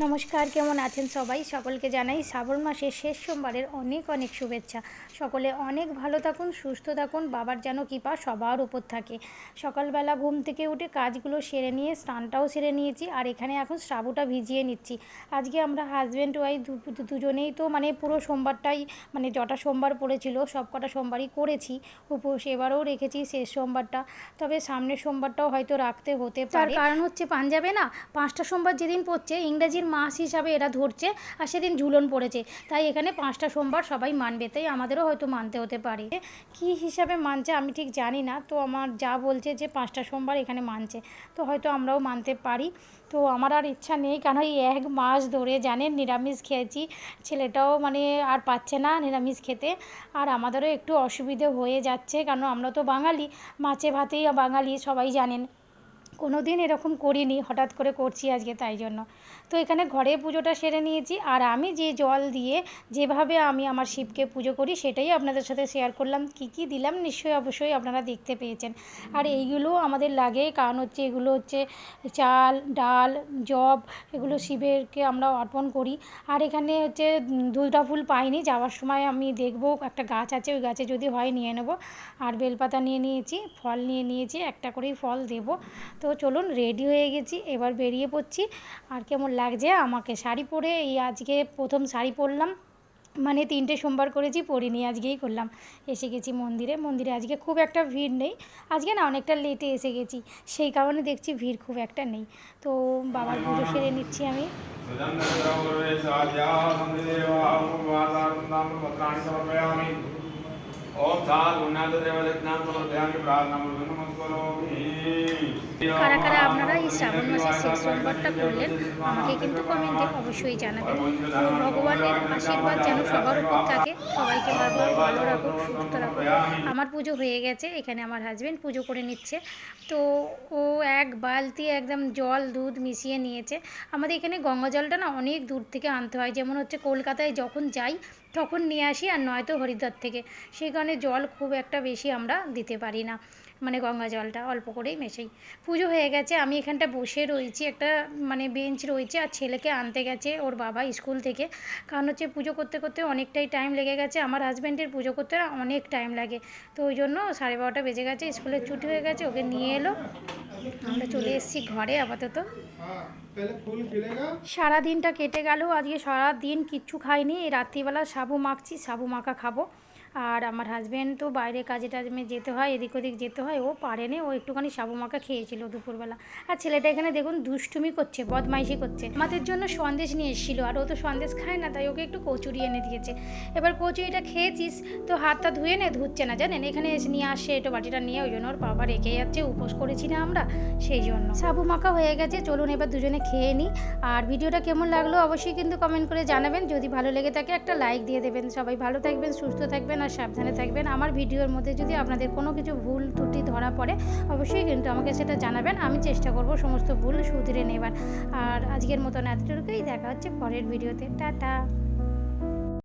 নমস্কার, কেমন আছেন সবাই? সকলকে জানাই শ্রাবণ মাসের শেষ সোমবারের অনেক অনেক শুভেচ্ছা। সকলে অনেক ভালো থাকুন, সুস্থ থাকুন, বাবার যেন কৃপা সবার উপর থাকে। সকালবেলা ঘুম থেকে উঠে কাজগুলো সেরে নিয়ে স্নানটাও সেরে নিয়েছি, আর এখানে এখন সাবুটা ভিজিয়ে নিচ্ছি। আজকে আমরা হাজব্যান্ড ওয়াইফ দুজনেই তো পুরো সোমবারটাই যটা সোমবার পড়েছিল সব কটা সোমবারই করেছি উপোস, এবারেও রেখেছি শেষ সোমবারটা। তবে সামনের সোমবারটাও হয়তো রাখতে হতে পারে। তার কারণ হচ্ছে পাঞ্জাবে না 5টা সোমবার যেদিন পড়ছে ইংরেজির মাস হিসাবে এরা ধরছে, আর সেদিন ঝুলন পড়েছে, তাই এখানে 5টা সোমবার সবাই মানবে, তাই আমাদেরও হয়তো মানতে হতে পারে। কি হিসাবে মানছে আমি ঠিক জানি না, তো আমার যা বলছে যে 5টা সোমবার এখানে মানছে, তো হয়তো আমরাও মানতে পারি। তো আমার আর ইচ্ছা নেই, কারণ এই 1 মাস ধরে জানেন নিরামিষ খেয়েছি, ছেলেটাও আর পাচ্ছে না নিরামিষ খেতে, আর আমাদেরও একটু অসুবিধে হয়ে যাচ্ছে, কারণ আমরা তো বাঙালি, মাছে ভাতেই বাঙালি সবাই জানেন। কোনো দিন এরকম করিনি, হঠাৎ করে করছি আজকে, তাই জন্য। তো এখানে ঘরে পুজোটা সেরে নিয়েছি, আর আমি যে জল দিয়ে যেভাবে আমি আমার শিবকে পুজো করি সেটাই আপনাদের সাথে শেয়ার করলাম। কি কি দিলাম নিশ্চয়ই অবশ্যই আপনারা দেখতে পেয়েছেন। আর এইগুলো আমাদের লাগে, কারণ হচ্ছে এগুলো হচ্ছে চাল, ডাল, জব, এগুলো শিবেরকে আমরা অর্পণ করি। আর এখানে হচ্ছে দুলটা ফুল পাইনি, যাওয়ার সময় আমি দেখব একটা গাছ আছে, ওই গাছে যদি হয় নিয়ে নেব। আর বেলপাতা নিয়ে নিয়েছি, ফল নিয়ে নিয়েছি, একটা করেই ফল দেব। তো চলুন, রেডি হয়ে গেছি, এবার বেরিয়ে পড়ছি। আর কেমন লাগছে আমাকে শাড়ি পরে, এই আজকে প্রথম শাড়ি পরলাম, 3টে সোমবার করেছি, পরিনি, আজকেই করলাম। এসে গেছি মন্দিরে আজকে খুব একটা ভিড় নেই, আজকে না অনেকটা লেটে এসে গেছি, সেই কারণে দেখছি ভিড় খুব একটা নেই। তো বাবার পুজো সেরে নিচ্ছি আমি। কারা কারা আপনারা এই শ্রাবণ মাসের শেষ সোমবারটা করলেন আমাকে কিন্তু কমেন্টে অবশ্যই জানাবেন। তো ভগবানের আশীর্বাদ যেন সবার উপর থাকে, সবাইকে ভালো রাখুক, সুস্থ রাখুক। আমার পুজো হয়ে গেছে, এখানে আমার হাজব্যান্ড পুজো করে নিচ্ছে। তো ও 1 বালতি একদম জল দুধ মিশিয়ে নিয়েছে। আমাদের এখানে গঙ্গা জলটা না অনেক দূর থেকে আনতে হয়, যেমন হচ্ছে কলকাতায় যখন যাই তখন নিয়ে আসি, আর নয়তো হরিদ্বার থেকে, সেই কারণে জল খুব একটা বেশি আমরা দিতে পারি না, গঙ্গা জলটা অল্প করেই মেশাই। পুজো হয়ে গেছে, আমি এখানটা বসে রয়েছি, একটা বেঞ্চ রয়েছে, আর ছেলেকে আনতে গেছে ওর বাবা স্কুল থেকে, কারণ হচ্ছে পুজো করতে করতে অনেকটাই টাইম লেগে গেছে, আমার হাজব্যান্ডের পুজো করতে অনেক টাইম লাগে, তো ওই জন্য 12:30 বেজে গেছে, স্কুলের ছুটি হয়ে গেছে, ওকে নিয়ে এলো, আমরা চলে এসেছি ঘরে আপাতত। সারা দিনটা কেটে গেল, আজকে সারা দিন কিচ্ছু খাইনি, এই রাত্রিবেলা সাবু মাখছি, সাবু মাখা খাবো। আর আমার হাজব্যান্ড তো বাইরে কাজে টাজে যেতে হয়, এদিক ওদিক যেতে হয়, ও পারেনি, ও একটুখানি সাবু মাখা খেয়েছিল দুপুরবেলা। আর ছেলেটা এখানে দেখুন দুষ্টুমি করছে, বদমাইশি করছে, আমাদের জন্য সন্দেশ নিয়ে এসেছিলো, আর ও তো সন্দেশ খায় না, তাই ওকে একটু কচুরি এনে দিয়েছে। এবার কচুরিটা খেয়েছিস তো হাতটা ধুয়ে ধুচ্ছে না জানেন, এখানে এসে নিয়ে আসছে একটু বাটিটা নিয়ে, ওই জন্য ওর বাবা রেখে যাচ্ছে, উপোস করেছি না আমরা, সেই জন্য। সাবু মাখা হয়ে গেছে, চলুন এবার দুজনে খেয়ে নিই। আর ভিডিওটা কেমন লাগলো অবশ্যই কিন্তু কমেন্ট করে জানাবেন, যদি ভালো লেগে থাকে একটা লাইক দিয়ে দেবেন। সবাই ভালো থাকবেন, সুস্থ থাকবেন, আর সাবধানে থাকবেন। আমার ভিডিওর মধ্যে যদি আপনাদের কোনো কিছু ভুল ত্রুটি ধরা পড়ে অবশ্যই কিন্তু আমাকে সেটা জানাবেন, আমি চেষ্টা করব সমস্ত ভুল শুধরে নেবার। আর আজকের মতন এতটুকুই, দেখা হচ্ছে পরের ভিডিওতে, টাটা।